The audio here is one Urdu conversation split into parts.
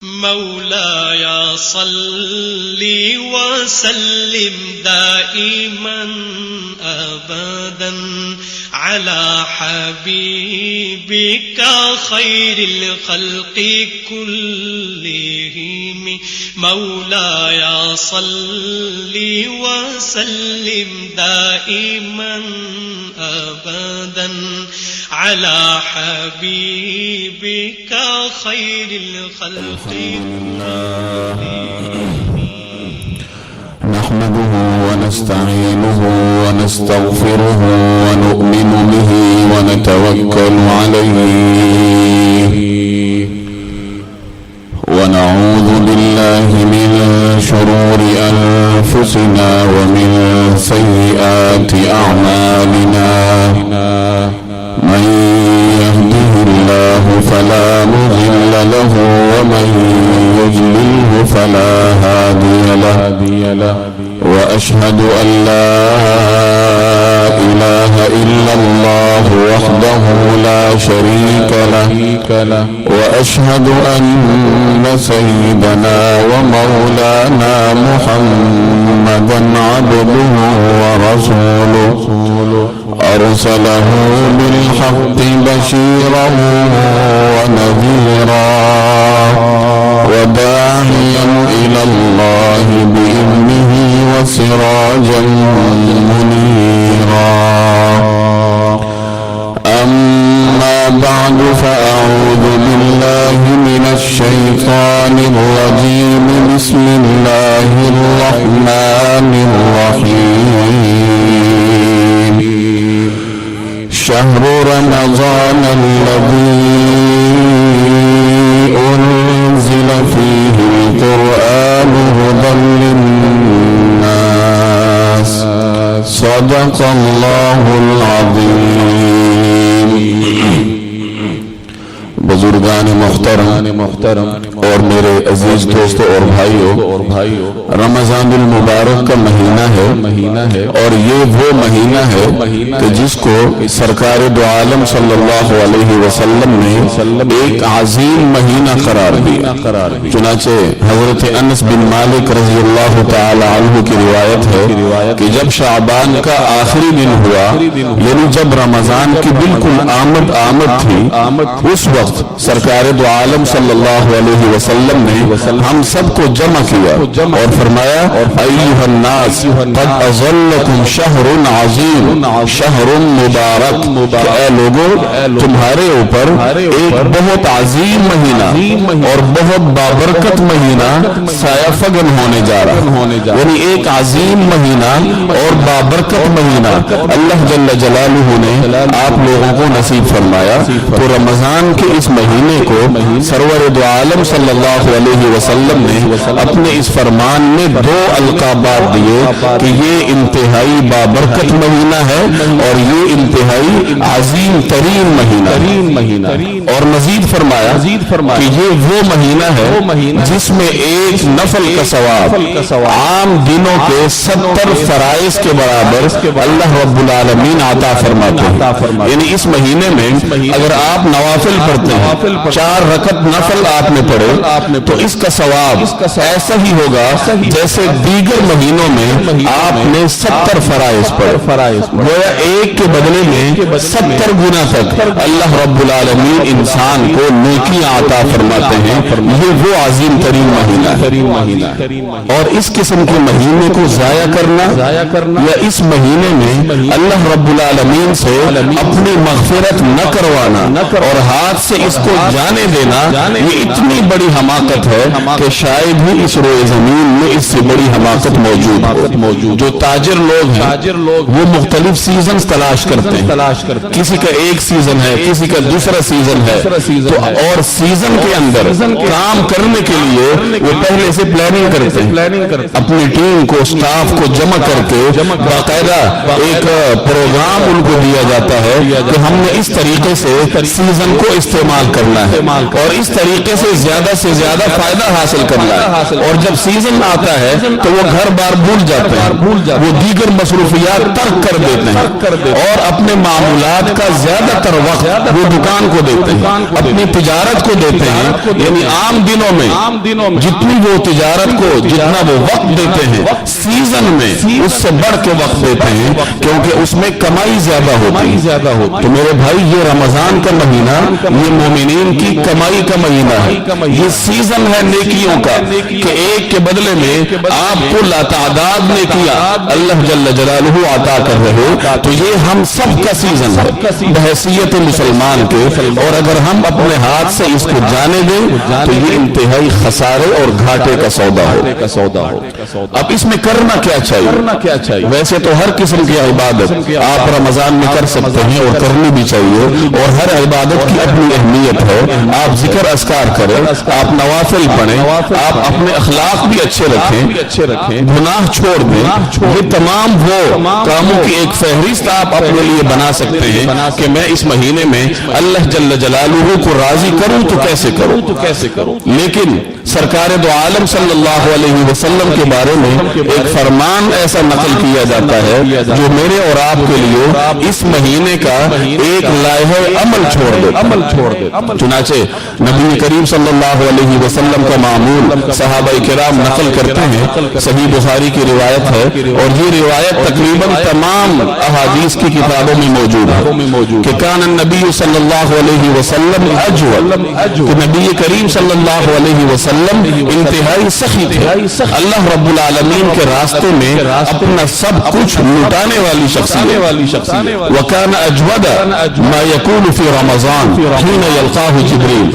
مولاي صل وسلم دائما أبدا على حبيبك خير الخلق كلهم مولاي صل وسلم دائما أبدا على حبيبك خير الخلق نحمده ونستعينه ونستغفره ونؤمن به ونتوكل عليه ونعوذ بالله من شرور أنفسنا ومن سيئات أعمالنا من يهده الله فلا مضل له ومن يضلله فلا هادي له وأشهد أن لا إله إلا الله وحده لا شريك له وأشهد أن سيدنا ومولانا محمدا عبده ورسوله أرسله بالحق بشيرا ونذيرا وداعيا إلى الله بإذنه وسراجا منيرا أما بعد فأعوذ بالله من الشيطان الرجيم بسم الله الرحمن الرحيم شهر رمضان الذي أنزل فيه القرآن هدى للناس صدق الله العظيم بزرگان محترم اور میرے عزیز دوستوں اور بھائیوں رمضان المبارک کا مہینہ ہے اور یہ وہ مہینہ ہے کہ جس کو سرکار دو عالم صلی اللہ علیہ وسلم نے ایک عظیم مہینہ قرار دیا چنانچہ حضرت انس بن مالک رضی اللہ تعالی عنہ کی روایت ہے کہ جب شعبان کا آخری دن ہوا یعنی جب رمضان کی بالکل آمد تھی اس وقت سرکار دو عالم صلی اللہ علیہ وسلم نے ہم سب کو جمع کیا اور فرمایا ایھا الناس قد اظلکم شہر عظیم شہر مبارک کہ اے لوگوں تمہارے اوپر ایک بہت عظیم مہینہ اور بہت بابرکت مہینہ سایہ فگن ہونے جا رہا یعنی ایک عظیم مہینہ اور بابرکت مہینہ اللہ جل جلالہ نے آپ لوگوں کو نصیب فرمایا تو رمضان کے اس مہینے کو سرور دو عالم صلی اللہ علیہ وسلم نے اپنے اس فرمان میں دو القابات دیے کہ یہ انتہائی بابرکت مہینہ ہے اور یہ انتہائی عظیم ترین مہینہ اور مزید فرمایا کہ یہ وہ مہینہ ہے جس میں ایک نفل کا ثواب عام دنوں کے 70 فرائض کے برابر اللہ رب العالمین عطا فرماتے ہیں یعنی اس مہینے میں اگر آپ نوافل پڑھتے ہیں 4 رکعت نفل آپ نے پڑھے تو اس کا ثواب ایسا ہی ہوگا جیسے دیگر مہینوں میں آپ نے 70 فرائض پڑھے گویا ایک کے بدلے میں 70 گنا تک اللہ رب العالمین انسان کو نیکیاں عطا فرماتے ہیں یہ وہ عظیم ترین مہینہ اور اس قسم کے مہینے کو ضائع کرنا یا اس مہینے میں اللہ رب العالمین سے اپنی مغفرت نہ کروانا اور ہاتھ سے اس کو جانے دینا یہ اتنی بڑی حماقت ہے کہ شاید ہی اس روئے زمین میں اس سے بڑی حماقت موجود جو تاجر لوگ ہیں وہ مختلف سیزنز تلاش کرتے ہیں کسی کا ایک سیزن ہے کسی کا دوسرا سیزن ہے تو اور سیزن کے اندر کام کرنے کے لیے وہ پہلے سے پلاننگ کرتے ہیں اپنی ٹیم کو سٹاف کو جمع کر کے باقاعدہ ایک پروگرام ان کو دیا جاتا ہے کہ ہم نے اس طریقے سے سیزن کو استعمال کرنا ہے اور اس طریقے طریقے سے زیادہ فائدہ حاصل کرنا ہے، اور جب سیزن آتا ہے تو وہ گھر بار بھول جاتے ہیں، وہ دیگر مصروفیات ترک کر دیتے ہیں اور اپنے معاملات کا زیادہ تر وقت وہ دکان کو دیتے ہیں، اپنی تجارت کو دیتے ہیں۔ یعنی عام دنوں میں جتنی وہ تجارت کو جتنا وہ وقت دیتے ہیں، سیزن میں اس سے بڑھ کے وقت دیتے ہیں، کیونکہ اس میں کمائی زیادہ ہوتی ہے۔ تو میرے بھائی، یہ رمضان کا مہینہ یہ مومنین کی کمائی کا مہینہ ہے، یہ سیزن ہے نیکیوں کا، کہ ایک کے بدلے میں آپ کو لاتعداد نیکیاں اللہ جل جلالہ عطا کر رہے۔ تو یہ ہم سب کا سیزن ہے بحیثیت مسلمان کے، اور اگر ہم اپنے ہاتھ سے اس کو جانے دیں تو یہ انتہائی خسارے اور گھاٹے کا سودا ہو۔ اب اس میں کرنا کیا چاہیے؟ ویسے تو ہر قسم کی عبادت آپ رمضان میں کر سکتے ہیں اور کرنی بھی چاہیے، اور ہر عبادت کی اپنی اہمیت ہے۔ آپ ذکر اذکار کریں، آپ نوافل پڑھیں، آپ اپنے اخلاق بھی اچھے رکھیں، گناہ چھوڑ دیں۔ یہ تمام وہ کاموں کی ایک فہرست آپ اپنے لیے بنا سکتے ہیں کہ میں اس مہینے میں اللہ جل جلالہ کو راضی کروں تو کیسے کروں۔ لیکن سرکار دو عالم صلی اللہ علیہ وسلم کے بارے میں ایک فرمان ایسا نقل کیا جاتا ہے جو میرے اور آپ کے لیے اس مہینے کا ایک لائحہ عمل چھوڑ دے۔ چنانچہ نبی کریم صلی اللہ علیہ وسلم کا معمول صحابہ کرام نقل کرتے ہیں، صحیح بخاری کی روایت ہے، اور یہ روایت تقریباً تمام احادیث کی کتابوں میں موجود ہے کہ کان النبی صلی اللہ علیہ وسلم اجود، کہ نبی کریم صلی اللہ علیہ وسلم انتہائی سخی تھے، اللہ رب العالمین کے راستے میں اپنا سب کچھ لٹانے والی شخصیت۔ وَكَانَ أَجْوَدَ مَا يَكُونُ فِي رَمَضَانَ حِينَ يَلْقَاهُ جِبْرِيلُ،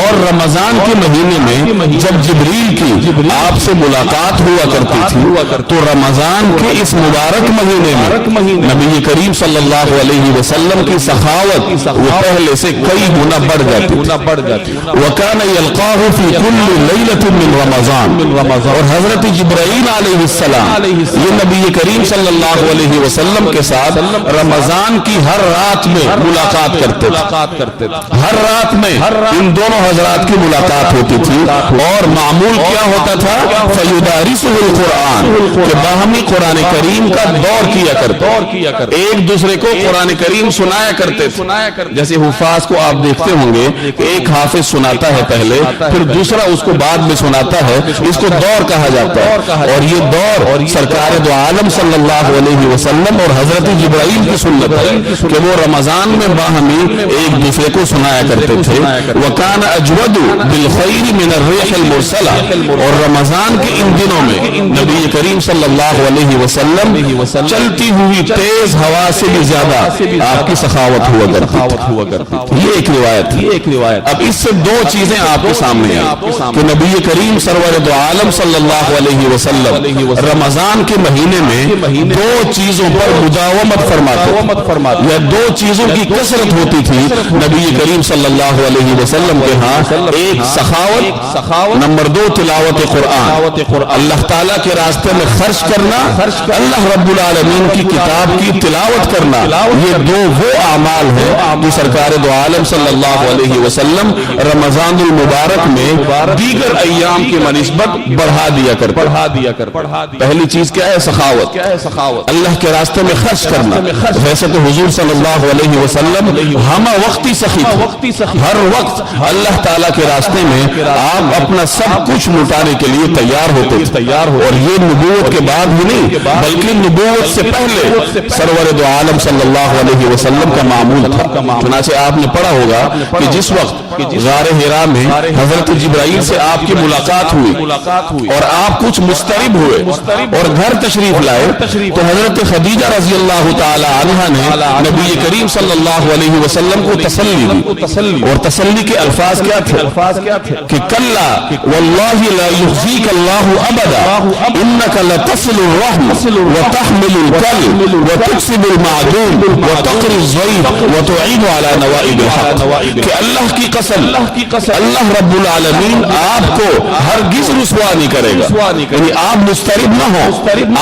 اور رمضان کے مہینے میں جب جبریل کی آپ سے ملاقات ہوا کرتی تھی تو رمضان کے اس مبارک مہینے میں نبی کریم صلی اللہ علیہ وسلم کی سخاوت وہ پہلے سے کئی گنا بڑھ جاتی۔ وَكَانَ يَلْقَاهُ فِي كُلِّ لَيْلَةٍ مِّن رمضان، اور حضرت جبرائیل علیہ السلام یہ نبی کریم صلی اللہ علیہ وسلم کے ساتھ رمضان کی ہر رات میں ملاقات کرتے تھے، ہر رات میں ان دونوں حضرات کی ملاقات ہوتی تھی، اور معمول کیا ہوتا تھا؟ فَيُدَارِسُهُ الْقُرْآنِ، کہ باہمی قرآن کریم کا دور کیا کرتے، ایک دوسرے کو قرآن کریم سنایا کرتے تھے۔ جیسے حفاظ کو آپ دیکھتے ہوں گے کہ ایک حافظ سناتا ہے پہلے، پھر دوسرا اس کو بعد میں سناتا ہے، اس کو دور کہا جاتا ہے، اور یہ دور سرکار دو عالم صلی اللہ علیہ وسلم اور حضرت جبرائیل کی سنت ہے کہ وہ رمضان میں باہمی ایک دوسرے کو سنایا کرتے تھے۔ وَكَانَ أَجْوَدُ بِالْخَيْرِ مِنَ الرِّيحِ الْمُرْسَلَةِ، اور رمضان کے ان دنوں میں نبی کریم صلی اللہ علیہ وسلم چلتی ہوئی تیز ہوا سے بھی زیادہ آپ کی سخاوت ہوا کرتی۔ یہ ایک روایت۔ اب اس سے دو چیزیں آپ کے سامنے ہیں کہ نبی کریم سرور دو عالم صلی اللہ علیہ وسلم رمضان کے مہینے میں دو چیزوں پر مداومت فرماتے، یا دو چیزوں کی کثرت ہوتی تھی نبی کریم صلی اللہ علیہ وسلم کے ہاں۔ ایک سخاوت، نمبر دو تلاوت قرآن، اللہ تعالیٰ کے راستے میں خرچ کرنا، اللہ رب العالمین کی کتاب کی تلاوت کرنا۔ یہ دو وہ اعمال ہیں جو سرکار دو عالم صلی اللہ علیہ وسلم رمضان المبارک میں دیگر ایام کی منسبت بڑھا دیا کر۔ پہلی چیز کیا ہے؟ سخاوت، اللہ کے راستے میں خرچ کرنا۔ ویسے تو حضور صلی اللہ علیہ وسلم ہمہ وقتی سخی تھے، ہر وقت اللہ تعالیٰ کے راستے میں آپ اپنا سب کچھ لٹانے کے لیے تیار ہوتے تھے، اور یہ نبوت کے بعد ہی نہیں بلکہ نبوت سے پہلے سرور دو عالم صلی اللہ علیہ وسلم کا معمول تھا۔ چنانچہ آپ نے پڑھا ہوگا کہ جس وقت غار حرا میں حضرت جبرائیل سے آپ کی ملاقات ہوئی اور آپ کچھ مضطرب ہوئے اور گھر تشریف لائے تو حضرت خدیجہ رضی اللہ تعالی عنہا نے نبی کریم صلی اللہ علیہ وسلم کو تسلی دی، اور تسلی کے الفاظ کیا تھے کہ کلا واللہ لا یخزیک اللہ ابدا انک لتصل الرحم وتحمل الکل وتکسب المعدوم وتقری الضیف وتعین علی نوائب الحق، کہ اللہ کی قسم قسم اللہ رب العالمین آپ کو ہرگز رسوا نہیں کرے گا، یعنی آپ مضطرب نہ ہو،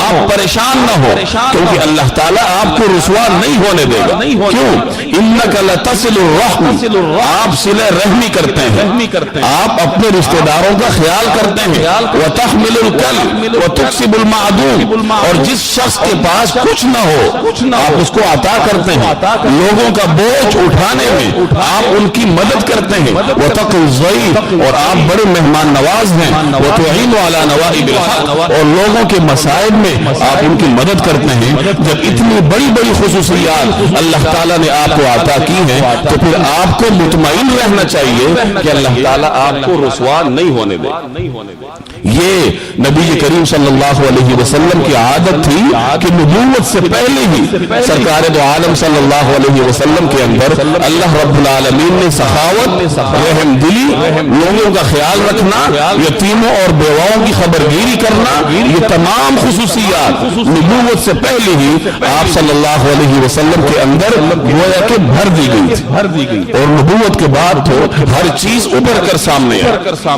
آپ پریشان نہ ہو، کیونکہ اللہ تعالیٰ آپ کو رسوا نہیں ہونے دے گا۔ کیوں؟ انک لتصل الرحم، آپ صلہ رحمی کرتے ہیں، آپ اپنے رشتہ داروں کا خیال کرتے ہیں، وتحمل الکل وتکسب المعدوم، اور جس شخص کے پاس کچھ نہ ہو آپ اس کو عطا کرتے ہیں، لوگوں کا بوجھ اٹھانے میں آپ ان کی مدد کرتے ہیں، وتقی الضیف، اور آپ بڑے مہمان نواز ہیں، وتعین علی نوائب الحق، اور لوگوں کے مسائل میں آپ ان کی مدد کرتے ہیں۔ جب اتنی بڑی بڑی خصوصیات اللہ تعالیٰ نے آپ کو عطا کی ہیں تو پھر آپ کو مطمئن رہنا چاہیے کہ اللہ تعالیٰ آپ کو رسوا نہیں ہونے دے۔ یہ نبی کریم صلی اللہ علیہ وسلم کی عادت تھی کہ نبوت سے پہلے ہی سرکار دو عالم صلی اللہ علیہ وسلم کے اندر اللہ رب العالمین نے سخاوت، رحم دلی، لوگوں کا خیال رکھنا، یتیموں اور بیواؤں کی خبرگیری کرنا، یہ تمام خصوصیات نبوت سے پہلے ہی آپ صلی اللہ علیہ وسلم کے اندر گویا کہ بھر دی گئی، اور نبوت کے بعد تو ہر چیز ابھر کر سامنے ہے۔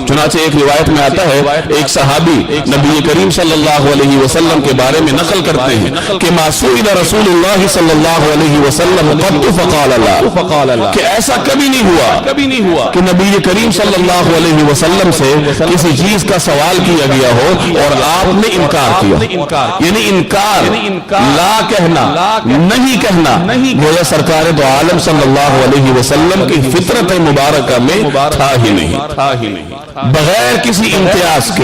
چنانچہ ایک روایت میں آتا ہے، ایک صحابی نبی کریم صلی اللہ علیہ وسلم کے بارے میں نقل کرتے ہیں کہ ما سئل رسول اللہ صلی اللہ علیہ وسلم قط فقال لا، کہ ایسا کبھی نہیں ہوا کہ نبی کریم صلی اللہ علیہ وسلم سے کسی چیز کا سوال کیا گیا ہو اور آپ نے انکار کیا، یعنی انکار، لا کہنا، نہیں کہنا، گویا سرکار دو عالم صلی اللہ علیہ وسلم کی فطرت مبارکہ میں تھا ہی نہیں۔ بغیر کسی امتیاز کے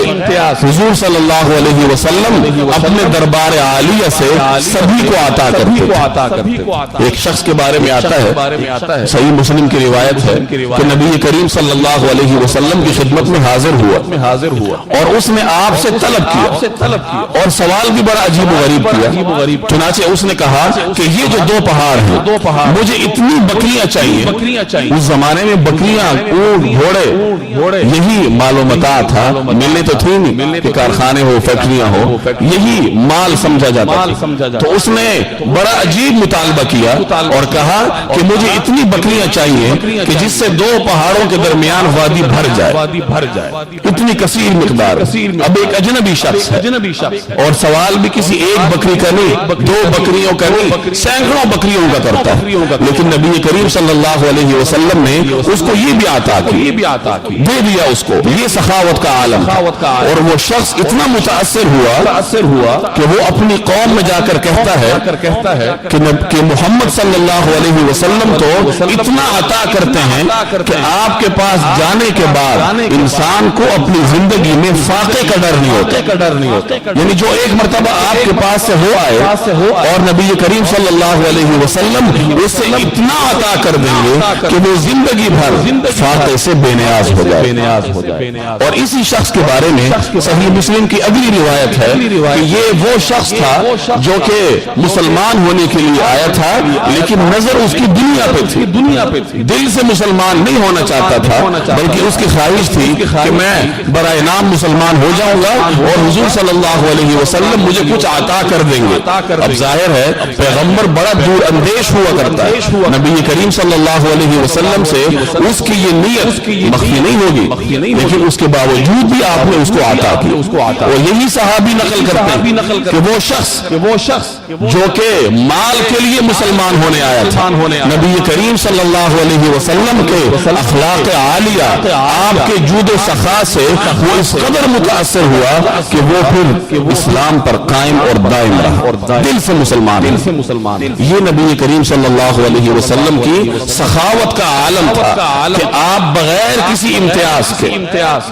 حضور صلی اللہ علیہ وسلم اپنے دربار عالیہ سے سبھی کو عطا کرتے۔ ایک شخص کے بارے میں آتا ہے، صحیح مسلم کی روایت ہے کہ نبی کریم صلی اللہ علیہ وسلم کی خدمت میں حاضر ہوا اور اس نے آپ سے طلب کیا اور سوال بھی بڑا عجیب و غریب کیا۔ چنانچہ اس نے کہا کہ یہ جو دو پہاڑ ہیں، مجھے اتنی بکریاں چاہیے۔ اس زمانے میں بکریاں، اونٹ، گھوڑے یہی مال و متاع تھا، ملنے تو تھی نہیں کہ کارخانے ہو، فیکٹریاں ہو، یہی مال سمجھا جاتا۔ تو اس نے بڑا عجیب مطالبہ کیا اور کہا کہ مجھے اتنی بکریاں چاہیے کہ جس سے دو پہاڑوں کے درمیان وادی بھر جائے، اتنی کثیر مقدار۔ اب ایک اجنبی شخص ہے اور سوال بھی کسی ایک بکری کا نہیں، دو بکریوں کا نہیں، سینکڑوں بکریوں کا کرتا ہے، لیکن نبی کریم صلی اللہ علیہ وسلم نے اس کو یہ بھی عطا کی، دے دیا اس کو۔ یہ سخاوت کا عالم، اور وہ شخص اتنا متاثر ہوا کہ وہ اپنی قوم میں جا کر کہتا ہے کہ محمد صلی اللہ علیہ وسلم تو اتنا عطا کرتے ہیں کہ آپ کے پاس جانے کے بعد انسان کو اپنی زندگی میں فاقے کا ڈر نہیں ہوتا، یعنی جو ایک مرتبہ آپ کے پاس سے ہو آئے اور نبی کریم صلی اللہ علیہ وسلم اس سے اتنا عطا کر دیں گے کہ وہ زندگی بھر فاقے سے بے نیاز ہو جائے۔ اور اسی شخص کے بارے میں صحیح مسلم کی اگلی روایت ہے کہ یہ وہ شخص تھا جو کہ مسلمان ہونے کے لیے آیا تھا، لیکن نظر اس کی دنیا پہ تھی، دل سے مسلمان نہیں ہونا چاہتا تھا، بلکہ اس کی خواہش تھی کہ میں برائے نام مسلمان ہو جاؤں گا اور حضور صلی اللہ علیہ وسلم مجھے کچھ عطا کر دیں گے۔ اب ظاہر ہے پیغمبر بڑا دور اندیش ہوا کرتا ہے، نبی کریم صلی اللہ علیہ وسلم سے اس کی یہ نیت مخفی نہیں ہوگی، لیکن اس کے باوجود بھی آپ نے اس کو عطا کی۔ اور یہی صحابی نقل کرتے ہیں کہ وہ شخص جو کہ مال کے لیے مسلمان ہونے آیا تھا، نبی کریم صلی اللہ علیہ وسلم کے اخلاق عالیہ، آپ کے جود و سخا سے وہ اس قدر متاثر ہوا کہ وہ پھر اسلام پر قائم اور دائم رہا، دل سے مسلمان۔ یہ نبی کریم صلی اللہ علیہ وسلم کی سخاوت کا عالم تھا کہ آپ بغیر کسی امتیاز کے،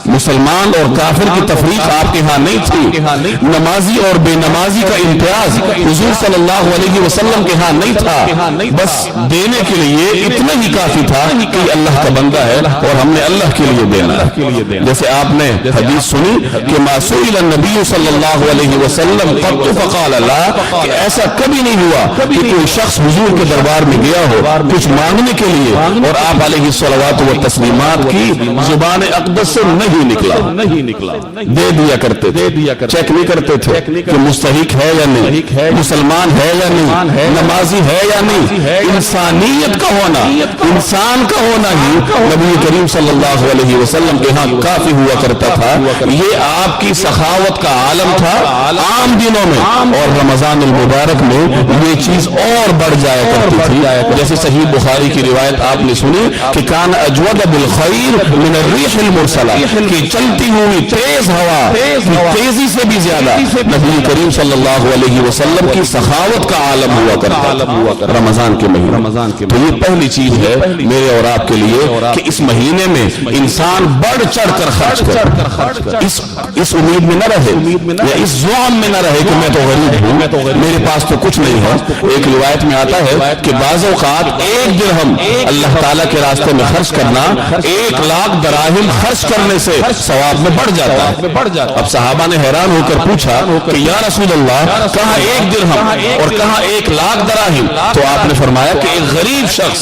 مسلمان اور کافر کی تفریق آپ کے ہاں نہیں تھی، نمازی اور بے نمازی کا امتیاز حضور صلی اللہ علیہ وسلم کے ہاں نہیں تھا، بس دینے کے لیے اتنا ہی کافی تھا کہ اللہ کا بندہ ہے اور ہم نے اللہ کے لیے دینا ہے۔ جیسے آپ نے حدیث سنی کہ ما سئل النبی صلی اللہ علیہ وسلم قط فقال لا، کہ ایسا کبھی نہیں ہوا کہ کوئی شخص حضور کے دربار میں گیا ہو کچھ مانگنے کے لیے اور آپ علیہ الصلوات والتسلیمات کی زبان المقدس سے نہیں نکلا دے دیا کرتے تھے، چیک نہیں کرتے تھے کہ مستحق ہے یا نہیں، مسلمان ہے یا نہیں، نمازی ہے یا نہیں۔ انسانیت کا ہونا، انسان کا ہونا ہی نبی کریم صلی اللہ علیہ وسلم کے ہاں کافی ہوا کرتا تھا۔ یہ آپ کی سخاوت کا عالم تھا عام دنوں میں، اور رمضان المبارک میں یہ چیز اور بڑھ جایا کرتی تھی۔ جیسے صحیح بخاری کی روایت آپ نے سنی کہ کان اجود بالخیر من الریح المرسلہ، کہ چلتی ہوئی تیز ہوا کی تیزی سے بھی زیادہ نبی کریم صلی اللہ علیہ وسلم کی سخاوت کا عالم ہوا کرتا رمضان کے مہینے۔ تو یہ پہلی چیز ہے میرے اور آپ کے لیے کہ اس مہینے میں انسان بڑھ چڑھ کر خرچ کرے، اس امید میں نہ رہے یا اس زعم میں نہ رہے کہ میں تو غریب ہوں، میرے پاس تو کچھ نہیں ہے۔ ایک روایت میں آتا ہے کہ بعض اوقات 1 درہم اللہ تعالیٰ کے راستے میں خرچ کرنا 1 لاکھ دراہم خرچ کرنے سے ثواب میں بڑھ جاتا ہے۔ اب صحابہ نے حیران ہو کر پوچھا کہ یا رسول اللہ کہاں 1 درہم اور کہاں 1 لاکھ دراہم؟ تو آپ نے فرمایا کہ ایک غریب شخص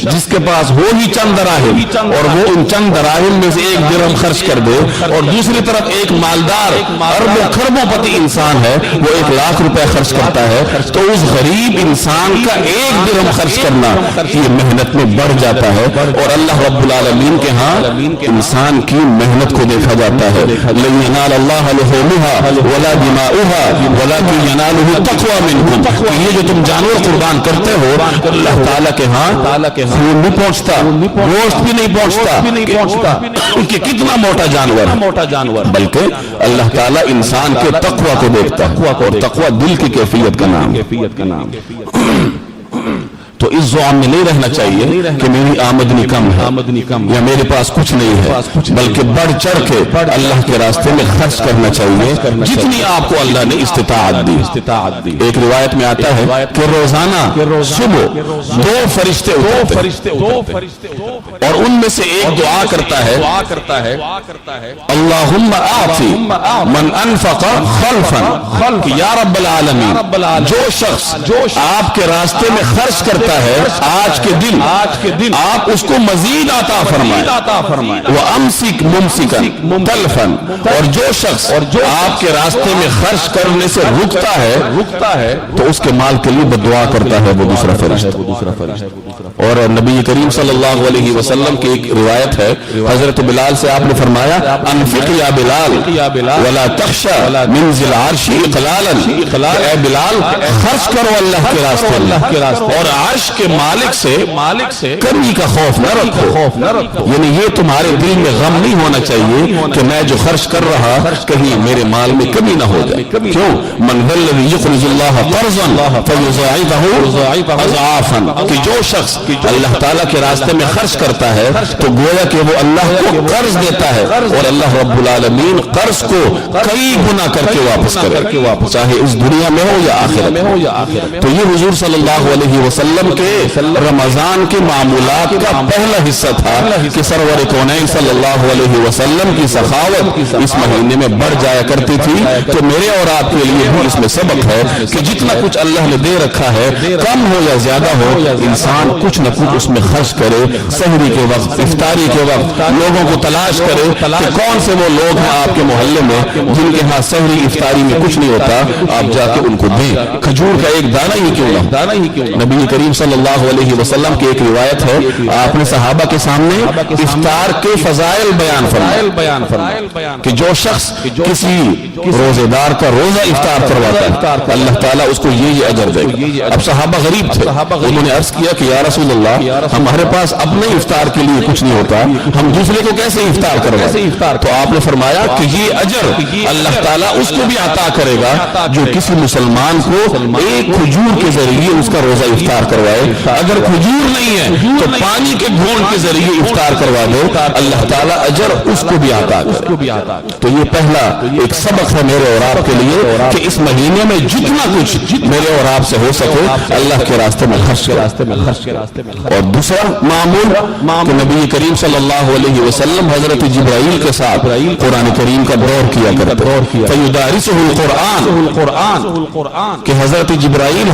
جس کے پاس ہو ہی چند دراہم اور وہ ان چند دراہم میں سے 1 درہم خرچ کر دے، اور دوسری طرف ایک مالدار اربوں خربوں پتی انسان ہے وہ 1 لاکھ روپے خرچ کرتا ہے، تو اس غریب انسان کا 1 درہم خرچ کرنا یہ محنت میں بڑھ جاتا ہے۔ اور اللہ رب العالمین کے ہاں انسان کی محنت کو دیکھا جاتا ہے۔ لن ینال اللہ لحومها ولا دماؤها ولکن ینالہ التقوی منکم، کہ یہ جو تم جانور قربان کرتے ہو اللہ تعالیٰ کے ہاں خون نہیں پہنچتا، گوشت بھی نہیں پہنچتا کہ کتنا موٹا جانور، بلکہ اللہ تعالیٰ انسان کے تقوی کو دیکھتا ہے، اور تقوی دل کی کیفیت کا نام ہے۔ تو اس زعم میں نہیں رہنا چاہیے کہ میری آمدنی کم ہے یا میرے پاس کچھ نہیں ہے، بلکہ بڑھ چڑھ کے اللہ کے راستے میں خرچ کرنا چاہیے جتنی آپ کو اللہ نے استطاعت دی۔ ایک روایت میں آتا ہے کہ روزانہ صبح 2 فرشتے اترتے اور ان میں سے ایک دعا کرتا ہے اللہم آتی من انفق خلفا، کہ یا رب العالمین جو شخص آپ کے راستے میں خرچ کرتا ہے آج کے دن آپ اس کو مزید عطا فرمائیں، وَأَمْسِكْ مُمْسِكًا تَلْفًا، اور جو شخص آپ کے راستے میں خرچ کرنے سے رکتا ہے تو اس کے مال کے لیے بدعا کرتا ہے وہ دوسرا فرشتہ۔ اور نبی کریم صلی اللہ علیہ وسلم کی ایک روایت ہے، حضرت بلال سے آپ نے فرمایا انفق یا بلال ولا تخشى من ذی العرش اقلالا، اے بلال خرچ کرو اللہ کے راستے اور عرش کے مالک سے کمی کا خوف نہ رکھو، یعنی یہ تمہارے دل میں غم نہیں ہونا چاہیے کہ میں جو خرچ کر رہا کہیں میرے مال میں کمی نہ ہو جائے۔ کیوں؟ من ذا الذی یقرض اللہ قرضا فیضاعفہ اضعافا، کہ جو شخص اللہ تعالیٰ کے راستے میں خرچ کرتا ہے تو گویا کہ وہ اللہ کو قرض دیتا ہے، اور اللہ رب العالمین قرض کو کئی گنا کر کے واپس کرے، چاہے اس دنیا میں ہو یا آخرت میں ہو۔ تو یہ حضور صلی اللہ علیہ وسلم کے رمضان کے معمولات کا پہلا حصہ تھا کہ سرور کونین صلی اللہ علیہ وسلم کی سخاوت اس مہینے میں بڑھ جایا کرتی تھی۔ تو میرے اور آپ کے لیے بھی اس میں سبق ہے کہ جتنا کچھ اللہ نے دے رکھا ہے کم ہو یا زیادہ ہو انسان کچھ نہ کچھ اس میں خرچ کرے، سحری کے وقت، افطاری کے وقت لوگوں کو تلاش کرے کہ کون سے وہ لوگ ہیں آپ کے محلے میں جن کے ہاں سحری افطاری میں کچھ نہیں ہوتا، آپ جا کے ان کو دیں، کھجور کا ایک دانہ ہی کیوں نہ۔ نبی کریم صلی اللہ علیہ وسلم کی ایک روایت ہے، آپ نے صحابہ کے سامنے افطار کے فضائل بیان فرمائے کہ جو شخص کسی روزے دار کا روزہ افطار کرواتا ہے اللہ تعالیٰ اس کو یہ اجر دے گا۔ اب صحابہ غریب تھے، انہوں نے عرض کیا کہ یا رسول اللہ ہمارے پاس اپنے افطار کے لیے کچھ نہیں ہوتا، ہم دوسرے کو کیسے افطار کروائیں؟ تو آپ نے فرمایا کہ یہ اجر اللہ تعالیٰ اس کو بھی عطا کرے گا جو کسی مسلمان کو ایک کھجور کے ذریعے اس کا روزہ افطار کروائے، اگر کھجور نہیں ہے تو پانی کے گھونٹ کے ذریعے افطار کروا دو، اللہ تعالیٰ اجر اس کو بھی عطا کرے۔ تو یہ پہلا ایک سبق ہے میرے اور آپ کے لیے کہ اس مہینے میں جتنا کچھ میرے اور آپ سے ہو سکے اللہ کے راستے میں خرچ کرے۔ اور دوسرا معمول کہ نبی کریم صلی اللہ علیہ وسلم حضرت جبرائیل کے ساتھ قرآن کریم کا دور کیا کرتے، فیدارسہ القرآن، کہ حضرت جبرائیل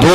2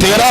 13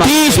30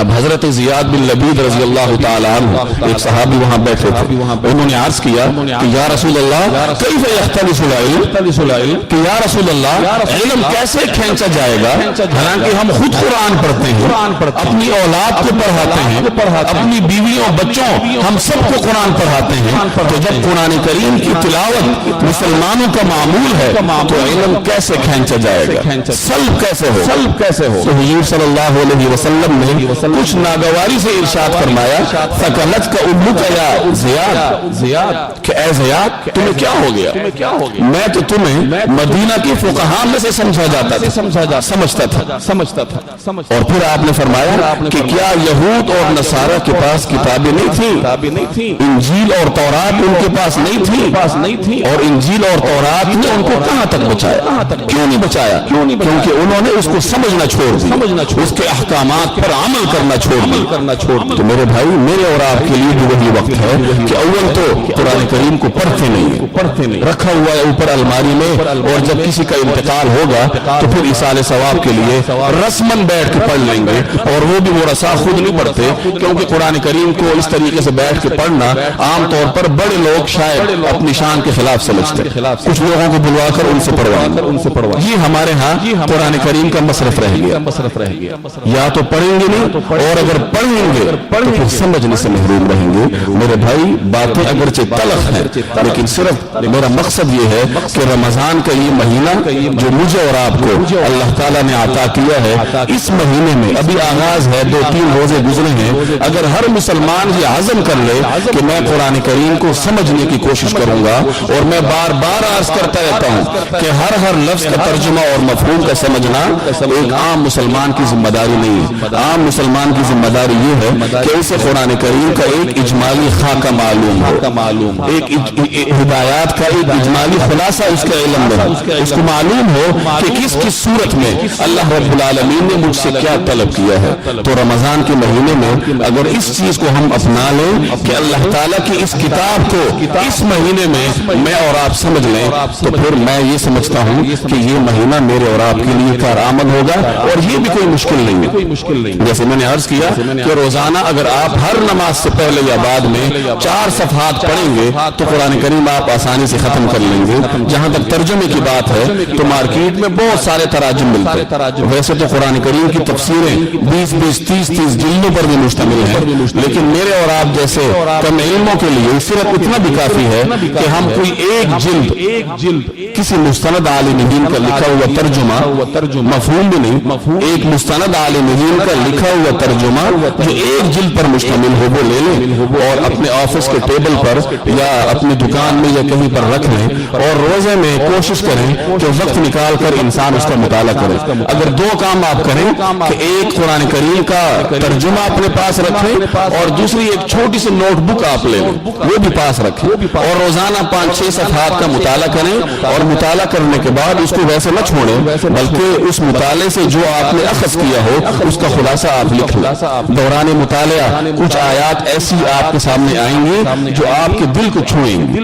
اب حضرت زیاد بن لبید رضی اللہ تعالی عنہ ایک صحابی وہاں بیٹھے تھے، انہوں نے عرض کیا کہ یا رسول اللہ کیف یختلف العلم، کہ یا رسول اللہ علم کیسے کھینچا جائے گا، حالانکہ ہم خود قرآن پڑھتے ہیں، اپنی اولاد کو پڑھاتے ہیں، اپنی بیویوں بچوں ہم سب کو قرآن پڑھاتے ہیں، تو جب قرآن کریم کی تلاوت مسلمانوں کا معمول ہے تو علم کیسے کھینچا جائے گا، سلب کیسے ہو۔ تو حضور صلی اللہ علیہ وسلم نے کچھ ناگواری سے ارشاد فرمایا فَقَلَتْ كَأُمُّكَ يَا زیاد، کہ اے زیاد تمہیں کیا ہو گیا، میں تو تمہیں مدینہ کی فقہاء میں سے سمجھتا تھا۔ اور پھر آپ نے فرمایا کہ کیا یہود اور نصارہ کے پاس کتابیں نہیں تھیں، انجیل اور تورات ان کے پاس نہیں تھی، اور انجیل اور تورات نے ان کو کہاں تک بچایا، کیوں نہیں بچایا، کیونکہ انہوں نے اس کو سمجھنا چھوڑ دیا، اس کے احکامات پر عمل کرنا چھوڑ دیا۔ تو میرے بھائی میرے اور آپ کے لیے بھی وہی وقت ہے کہ اول تو قرآن کریم کو پڑھتے نہیں، رکھا ہوا ہے اوپر الماری میں، اور جب کسی کا انتقال ہوگا تو پھر ایصال ثواب کے لیے رسماً بیٹھ کے پڑھ لیں گے، اور وہ بھی وہ رسا خود نہیں پڑھتے، کیونکہ قرآن کریم کو اس طریقے سے بیٹھ کے پڑھنا عام طور پر بڑے لوگ شاید اپنی شان کے خلاف سمجھتے، کچھ لوگوں کو بلوا کر ان سے پڑھوائیں۔ یہ ہمارے ہاں قرآن کریم کا مصرف رہ گیا، یا تو پڑھیں گے نہیں، اور اگر پڑھیں گے تو پھر سمجھنے سے محروم رہیں گے۔ میرے بھائی باتیں اگرچہ تلخ ہیں، لیکن صرف میرا مقصد یہ ہے کہ رمضان کا یہ مہینہ جو مجھے اور آپ کو اللہ تعالیٰ نے عطا کیا ہے، اس مہینے میں ابھی آغاز ہے، 2-3 روزے گزرے ہیں، اگر ہر مسلمان یہ عزم کر لے کہ میں قرآن کریم کو سمجھنے کی کوشش کروں گا، اور میں بار بار عرض کرتا رہتا ہوں کہ ہر لفظ کا ترجمہ اور مفہوم کا سمجھنا ایک عام مسلمان کی ذمہ داری نہیں ہے۔ عام مسلمان کی ذمہ داری یہ ہے کہ اسے قرآن کریم کا ایک اجمالی خاکہ معلوم ہو، ایک ہدایات کا ایک اجمالی خلاصہ اس کا علم ہو، اس کو معلوم ہو کہ کس کس صورت میں اللہ رب العالمین نے مجھ سے کیا طلب کیا ہے۔ تو رمضان کے مہینے میں اگر اس چیز کو ہم اپنا لیں کہ اللہ تعالیٰ کی اس کتاب کو اس مہینے میں میں اور آپ سمجھ لیں، تو پھر میں یہ سمجھتا ہوں کہ یہ مہینہ میرے اور آپ کے لیے کارآمد ہوگا، اور یہ بھی کوئی مشکل نہیں ہے۔ جیسے میں نے عرض کیا کہ روزانہ اگر آپ ہر نماز سے پہلے یا بعد میں 4 صفحات پڑھیں گے تو قرآن کریم آپ آسانی سے ختم کر لیں گے۔ جہاں تک ترجمے کی بات ہے تو مارکیٹ میں بہت سارے تراجم ملتے ہیں، ویسے تو قرآن کریم کی تفسیریں 20-20 30-30 جلدوں پر بھی مشتمل ہیں، لیکن میرے اور آپ جیسے کم علموں کے لیے صرف اتنا بھی کافی ہے کہ ہم کوئی ایک جلد کسی مستند عالم دین کا لکھا ہوا ترجمہ، مفہوم بھی نہیں، ایک مستند عالم دین کا لکھا ہوا ترجمہ جو ایک جلد پر مشتمل ہو وہ لے لیں، اور اپنے آفس کے ٹیبل پر یا اپنی دکان میں یا کہیں پر رکھ لیں، اور روزے میں کوشش کریں کہ وقت نکال کر انسان اس کا مطالعہ کرے۔ اگر 2 کام آپ کریں کہ ایک قرآن کریم کا ترجمہ اپنے پاس رکھیں، اور دوسری ایک چھوٹی سی نوٹ بک آپ لیں وہ بھی پاس رکھیں، اور روزانہ 5-6 صفحات کا مطالعہ کریں، اور مطالعہ کرنے کے بعد اس کو ویسے نہ چھوڑیں بلکہ اس مطالعے سے جو آپ نے اخذ کیا ہو اس کا خلاصہ آپ لکھ لیں۔ دوران مطالعہ کچھ آیات ایسی آپ کے سامنے آئیں گی جو آپ کے دل کو چھوئیں گی،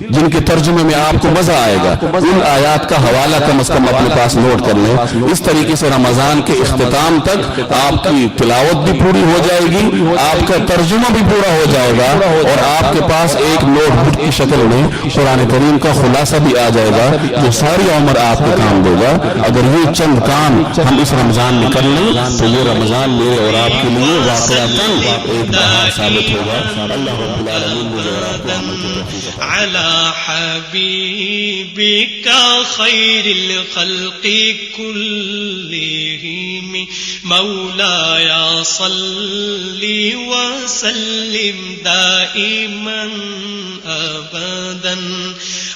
جن کے ترجمے میں آپ کو مزہ آئے گا، ان آیات کا حوالہ کم از کم اپنے پاس نوٹ کر لیں۔ اس طریقے سے رمضان کے اختتام تک آپ کی تلاوت بھی پوری ہو جائے گی، آپ کا ترجمہ بھی پورا ہو جائے گا، اور آپ کے پاس ایک نوٹ بک کی شکل میں قرآن کریم کا خلاصہ بھی آ جائے گا جو ساری عمر آپ کو کام دے گا۔ اگر یہ چند کام ہم اس رمضان میں کر لیں تو یہ رمضان میرے اور آپ کے لیے واقعتاً ایک بہار ثابت ہوگا۔ اللہ رب العالمین مجھے اور آپ کو عمل کی توفیق عطا فرمائے۔ علی حبیبک خیر الخلق کلہم مولاي صل وسلم دائما أبدا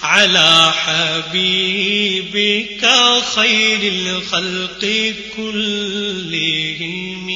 على حبيبك خير الخلق كلهم